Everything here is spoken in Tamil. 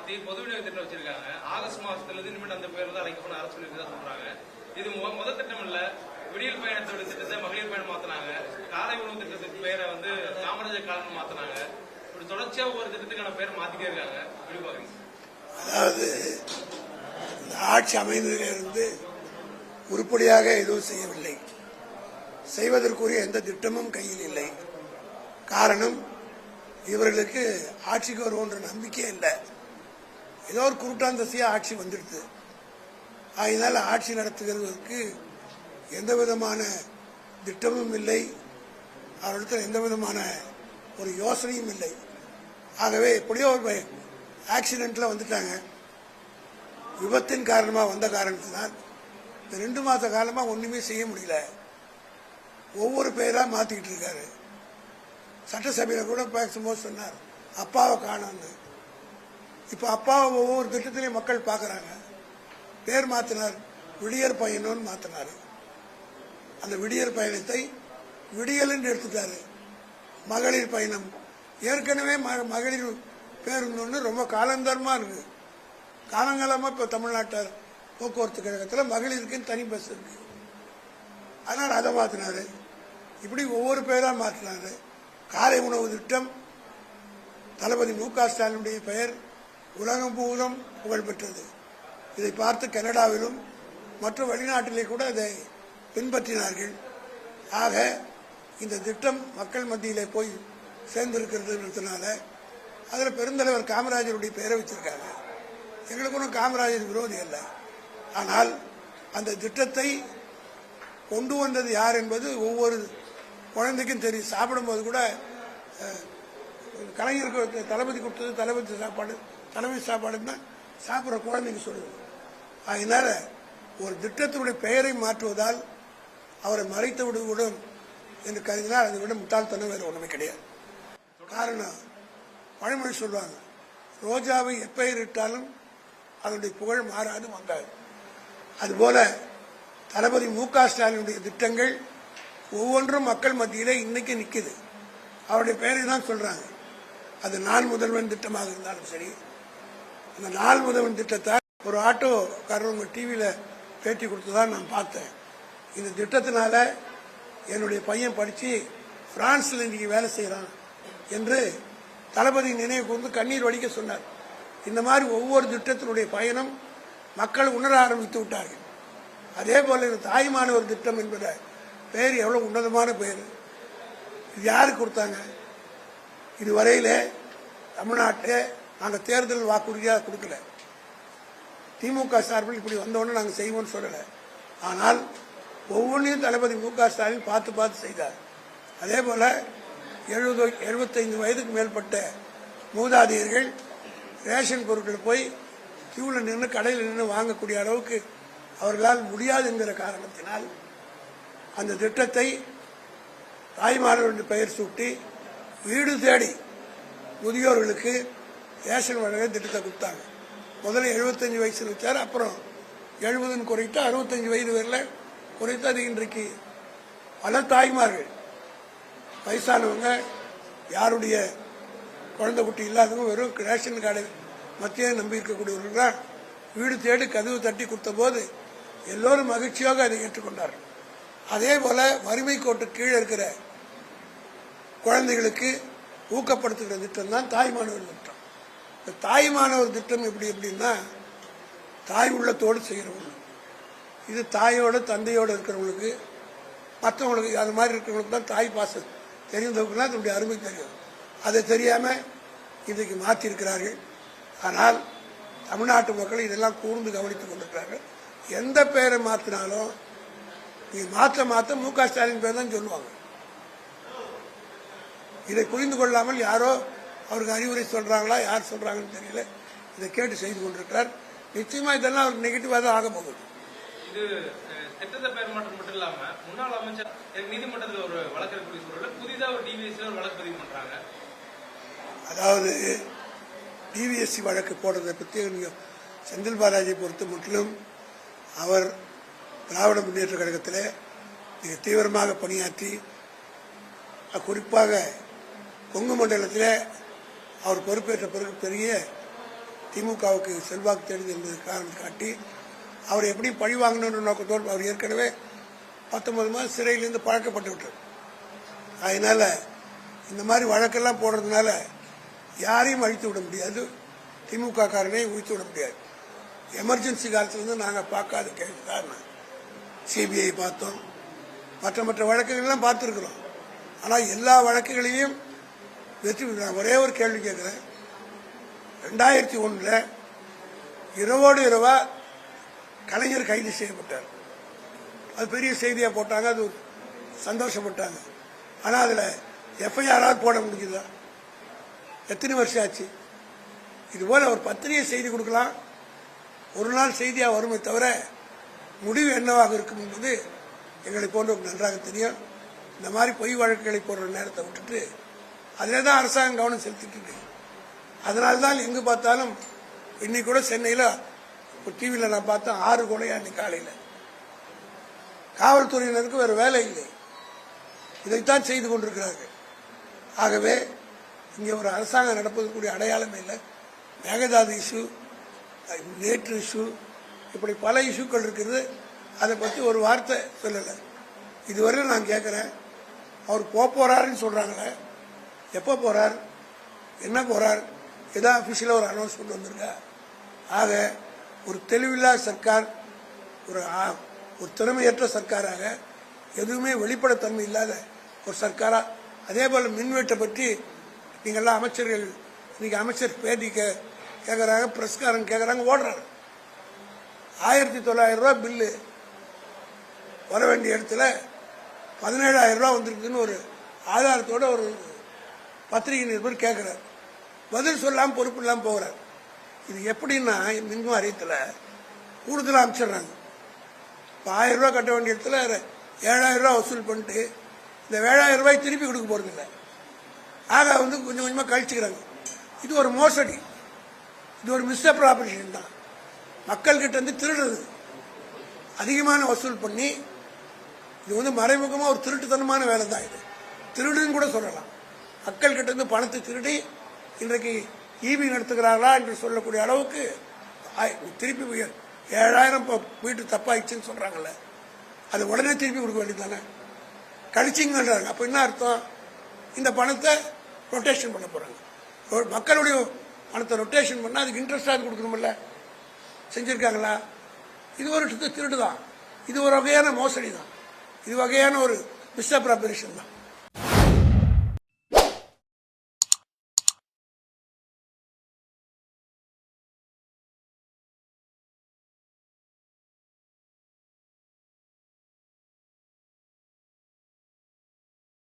மாத்தி பொது விநியோக திட்டம் வச்சிருக்காங்க. ஆகஸ்ட் மாசத்துல இருந்து இனிமேல் அந்த பேர் தான் அழைக்கப்படும் அரசு சொல்றாங்க. இது முதல் திட்டம் இல்ல. விடியல் பயணத்தோட திட்டத்தை மகளிர் பயணம் மாத்தினாங்க. காலை உணவு திட்டத்துக்கு பேரை வந்து காமராஜர் காலம் மாத்தினாங்க. இப்படி தொடர்ச்சியா ஒவ்வொரு திட்டத்துக்கான பேரை மாத்திட்டே இருக்காங்க. எப்படி பாக்குறீங்க? அதாவது ஆட்சி அமைந்ததிலிருந்து உருப்படியாக எதுவும் செய்யவில்லை. செய்வதற்குரிய எந்த திட்டமும் கையில் இல்லை. காரணம், இவர்களுக்கு ஆட்சிக்கு வருவோன்ற நம்பிக்கையே இல்லை. ஏதோ ஒரு குருட்டாந்தசியா ஆட்சி வந்துடுது. அதனால ஆட்சி நடத்துகிறதுக்கு எந்த விதமான திட்டமும் இல்லை. அவர்களிடத்தில் எந்த விதமான ஒரு யோசனையும் இல்லை. ஆகவே எப்படியோ ஒரு ஆக்சிடென்ட்ல வந்துட்டாங்க. விபத்தின் காரணமாக வந்த காரணத்தினால் இந்த 2 மாத காலமா ஒண்ணுமே செய்ய முடியல. ஒவ்வொரு பேரா மாத்திக்கிட்டு இருக்காரு. சட்டசபையில கூட பேசும்போது சொன்னார், அப்பாவை காணோம்னு. இப்ப அப்பாவை ஒவ்வொரு திட்டத்திலையும் மக்கள் பாக்குறாங்க. பேர் மாத்தினார், விடியற் பயணம்னு மாத்தினாரு. அந்த விடியற் பயணத்தை விடியல் என்று எடுத்துட்டாரு. மகளிர் பயணம் ஏற்கனவே மகளிர் பேருந்துன்னு ரொம்ப காலந்தரமா இருக்கு. காலங்காலமா இப்ப தமிழ்நாட்டு போக்குவரத்து கழகத்தில் மகளிருக்கு தனி பஸ் இருக்கு. அதனால அதை மாத்தினாரு. இப்படி ஒவ்வொரு பேரா மாற்றினாரு. காலை உணவு திட்டம், தளபதி மு.க. ஸ்டாலினுடைய பெயர் உலகம் பூரம் புகழ்பெற்றது. இதை பார்த்து கனடாவிலும் மற்ற வெளிநாட்டிலே கூட அதை பின்பற்றினார்கள். ஆக இந்த திட்டம் மக்கள் மத்தியிலே போய் சேர்ந்திருக்கிறதுனால அதில் பெருந்தலைவர் காமராஜருடைய பெயரை வச்சிருக்காங்க. எங்களுக்கு ஒன்றும் காமராஜர் விரோதி அல்ல. ஆனால் அந்த திட்டத்தை கொண்டு வந்தது யார் என்பது ஒவ்வொரு குழந்தைக்கும் தெரியும். சாப்பிடும்போது கூட கலைஞருக்கு தளபதி கொடுத்தது தளபதி சாப்பாடு, தலைமை சாப்பாடுன்னா சாப்பிட்ற குழந்தைங்க சொல்லுது. அதனால ஒரு திட்டத்தினுடைய பெயரை மாற்றுவதால் அவரை மறைத்து விடுவிடும் என்று கருதினால் அதை விட முட்டாள்தனம் வேறு ஒன்றுமே கிடையாது. காரணம், பழமொழி சொல்லுவாங்க, ரோஜாவை எப்பெயரிட்டாலும் அதனுடைய புகழ் மாறாது வந்தாது. அதுபோல தளபதி மு.க. ஸ்டாலினுடைய திட்டங்கள் ஒவ்வொன்றும் மக்கள் மத்தியிலே இன்னைக்கு நிற்குது. அவருடைய பெயரை தான் சொல்றாங்க. அது நாள் முதல்வன் திட்டமாக இருந்தாலும் சரி, அந்த நாள் முதல்வன் திட்டத்தை ஒரு ஆட்டோக்காரங்க டிவியில பேட்டி கொடுத்துதான் நான் பார்த்தேன். இந்த திட்டத்தினால என்னுடைய பையன் படிச்சு பிரான்ஸ்ல இன்னைக்கு வேலை செய்யறான் என்று தளபதி நினைவு கூர்ந்து கண்ணீர் வடிக்க சொன்னார். இந்த மாதிரி ஒவ்வொரு திட்டத்தினுடைய பயணம் மக்கள் உணர ஆரம்பித்து விட்டார்கள். அதே போல இந்த தாய்மானவர் திட்டம் என்பத பெயர் எவ்வளவு உன்னதமான பெயர். இது யாருக்கு கொடுத்தாங்க? இதுவரையில தமிழ்நாட்டில் நாங்கள் தேர்தல் வாக்குறுதியாக கொடுக்கல. திமுக சார்பில் இப்படி வந்தோன்னு நாங்கள் செய்வோம்னு சொல்லலை. ஆனால் ஒவ்வொன்றையும் தளபதி மு.க. ஸ்டாலின் பார்த்து பார்த்து செய்தார். அதே போல 75 வயதுக்கு மேற்பட்ட மூதாதையர்கள் ரேஷன் பொருட்கள் போய் கியூல நின்று கடையில் நின்று வாங்கக்கூடிய அளவுக்கு அவர்களால் முடியாது என்கிற காரணத்தினால் அந்த திட்டத்தை தாய்மார்கள் பெயர் சூட்டி வீடு தேடி முதியோர்களுக்கு ரேஷன் வழங்க திட்டத்தை கொடுத்தாங்க. முதல்ல 75 வயசுல வச்சார். அப்புறம் 70 குறைத்து 65 வயது வரையில் குறைத்து அது இன்றைக்கு பல தாய்மார்கள், வயசானவங்க, யாருடைய குழந்தை குட்டி இல்லாதவங்க வெறும் ரேஷன் கார்டு மத்திய நம்பி இருக்கக்கூடியவர்கள் தான் வீடு தேடி கதவு தட்டி கொடுத்த போது எல்லோரும் மகிழ்ச்சியாக அதை ஏற்றுக்கொண்டார்கள். அதே போல வறுமை கோட்டு கீழே இருக்கிற குழந்தைகளுக்கு ஊக்கப்படுத்துகிற திட்டம் தான் தாய்மானவர் திட்டம். இந்த தாய்மானவர் திட்டம் எப்படின்னா தாய் உள்ளத்தோடு செய்கிறவங்க. இது தாயோட தந்தையோடு இருக்கிறவங்களுக்கு, மற்றவங்களுக்கு அது மாதிரி இருக்கிறவங்களுக்கு தான் தாய் பாசம் தெரிந்தவங்களுக்கு தான் அதனுடைய அருமை தெரியும். அதை தெரியாம இன்றைக்கு மாற்றிருக்கிறார்கள். ஆனால் தமிழ்நாட்டு மக்கள் இதெல்லாம் கூர்ந்து கவனித்துக் கொண்டிருக்கிறார்கள். எந்த பெயரை மாற்றினாலும் நீ மாற்ற மு.க. ஸ்டாலின் பேர் தான் சொல்லுவாங்க. இதை புரிந்து கொள்ளாமல் யாரோ அவருக்கு அறிவுரை சொல்றாங்களா, யார் சொல்றாங்கன்னு தெரியல, இதை கேட்டு செய்து கொண்டிருக்கிறார். நிச்சயமா இதெல்லாம் அவருக்கு நெகட்டிவா தான் ஆக போகுது. இது திட்டத்தை பெயர் மாற்றம் மட்டும் இல்லாம முன்னாள் அமைச்சர் நீதிமன்றத்தில் ஒரு வழக்கு சூழல புதிதாக ஒரு டிவிஎஸ்சி ஒரு வழக்கு பதிவு பண்றாங்க. அதாவது டிவிஎஸ்சி வழக்கு போடுறதை பற்றி செந்தில் பாலாஜியை பொறுத்த முற்றிலும் அவர் திராவிட முன்னேற்ற கழகத்தில் மிக தீவிரமாக பணியாற்றி, குறிப்பாக கொங்கு மண்டலத்தில் அவர் பொறுப்பேற்ற பிறகு பெரிய திமுகவுக்கு செல்வாக்கு தெரிந்து என்பது காரணம் காட்டி அவரை எப்படி பழி வாங்கணுன்ற நோக்கத்தோடு அவர் ஏற்கனவே 19 மாதம் சிறையிலிருந்து பழக்கப்பட்டு விட்டார். அதனால இந்த மாதிரி வழக்கெல்லாம் போடுறதுனால யாரையும் அழித்து விட முடியாது, திமுக காரனையும் ஒழித்து விட முடியாது. எமர்ஜென்சி காலத்திலிருந்து நாங்கள் பார்க்காத கேள்வி காரணம் சிபிஐ பார்த்தோம், மற்ற வழக்குகள்லாம் பார்த்துருக்குறோம். ஆனால் எல்லா வழக்குகளையும் வெற்றி பெற்ற ஒரே ஒரு கேள்வி கேட்குறேன். 2001 இரவோடு இரவா கலைஞர் கைது செய்யப்பட்டார். அது பெரிய செய்தியாக போட்டாங்க, அது சந்தோஷப்பட்டாங்க. ஆனால் அதில் எஃப்ஐஆராவது போட முடிஞ்சுதா? எத்தனை வருஷம் ஆச்சு? இதுபோல் ஒரு பத்திரிகை செய்தி கொடுக்கலாம், ஒரு நாள் செய்தியாக வருமே தவிர முடிவு என்னவாக இருக்கும் என்பது எங்களை போன்றவருக்கு நன்றாக தெரியும். இந்த மாதிரி பொய் வழக்குகளை போடுற நேரத்தை விட்டுட்டு அதில் தான் அரசாங்கம் கவனம் செலுத்திட்டு இருக்கு. அதனால்தான் எங்கு பார்த்தாலும் இன்னைக்கு கூட சென்னையில் ஒரு டிவியில் நான் பார்த்தேன் 6 கொலையா இன்னைக்கு காலையில். காவல்துறையினருக்கு வேறு வேலை இல்லை, இதைத்தான் செய்து கொண்டிருக்கிறார்கள். ஆகவே இங்கே ஒரு அரசாங்கம் நடப்பதற்குரிய அடையாளமே இல்லை. மேகதாது இஷ்யூ, நேற்று இஷ்யூ, இப்படி பல இஷ்யூக்கள் இருக்கிறது. அதை பற்றி ஒரு வார்த்தை சொல்லலை. இதுவரையும் நான் கேட்குறேன், அவர் போறாருன்னு சொல்கிறாங்களே, எப்போ போகிறார், என்ன போகிறார், ஏதோ அஃபிஷியலாக ஒரு அனௌன்ஸ்மெண்ட் வந்திருக்கா? ஆக ஒரு தெளிவில்லாத சர்க்கார், ஒரு திறமையற்ற சர்க்காராக, எதுவுமே வெளிப்படைத்தன்மை இல்லாத ஒரு சர்க்காரா. அதே போல் மின்வெட்டை பற்றி நீங்கள்லாம் அமைச்சர்கள் இன்னைக்கு அமைச்சர் பேட்டி கேட்குறாங்க, பிரஸ்காரன் கேட்குறாங்க, ஓடுறாங்க. 1900 ரூபா பில்லு வர வேண்டிய இடத்துல 17,000 ரூபா வந்திருக்குன்னு ஒரு ஆதாரத்தோட ஒரு பத்திரிகை நிருபர் கேட்குறாரு. பதில் சொல்லாமல் பொறுப்பு இல்லாமல் போகிறார். இது எப்படின்னா மின் வாரியத்தில் கூடுதலாக அமைச்சிடுறாங்க. இப்போ 1000 ரூபா கட்ட வேண்டிய இடத்துல 7,000 ரூபா வசூல் பண்ணிட்டு இந்த 7,000 ரூபாய் திருப்பி கொடுக்க போகிறதில்ல. ஆக கொஞ்சம் கொஞ்சமாக கழிச்சுக்கிறாங்க. இது ஒரு மோசடி, இது ஒரு மிஸ்அப்ராபரேஷன் தான். மக்கள்கிட்ட திருடுறது, அதிகமான வசூல் பண்ணி, இது மறைமுகமாக ஒரு திருட்டுத்தனமான வேலை தான். இது திருடுன்னு கூட சொல்லலாம். மக்கள்கிட்ட பணத்தை திருடி இன்றைக்கு ஈபி நடத்துகிறார்களா என்று சொல்லக்கூடிய அளவுக்கு திருப்பி 7,000 வீட்டு தப்பாயிடுச்சுன்னு சொல்றாங்கல்ல, அது உடனே திருப்பி கொடுக்க வேண்டியதானே, கழிச்சிங்கன்றாங்க. அப்போ என்ன அர்த்தம்? இந்த பணத்தை ரொட்டேஷன் பண்ண போறாங்க. மக்களுடைய பணத்தை ரொட்டேஷன் பண்ணால் அதுக்கு இன்ட்ரெஸ்டாக கொடுக்கணுமில்ல, செஞ்சிருக்காங்களா? இது ஒரு திருடு தான், இது ஒரு வகையான மோசடி தான், இது வகையான ஒரு மிஸ்அப்ராபரேஷன் தான்.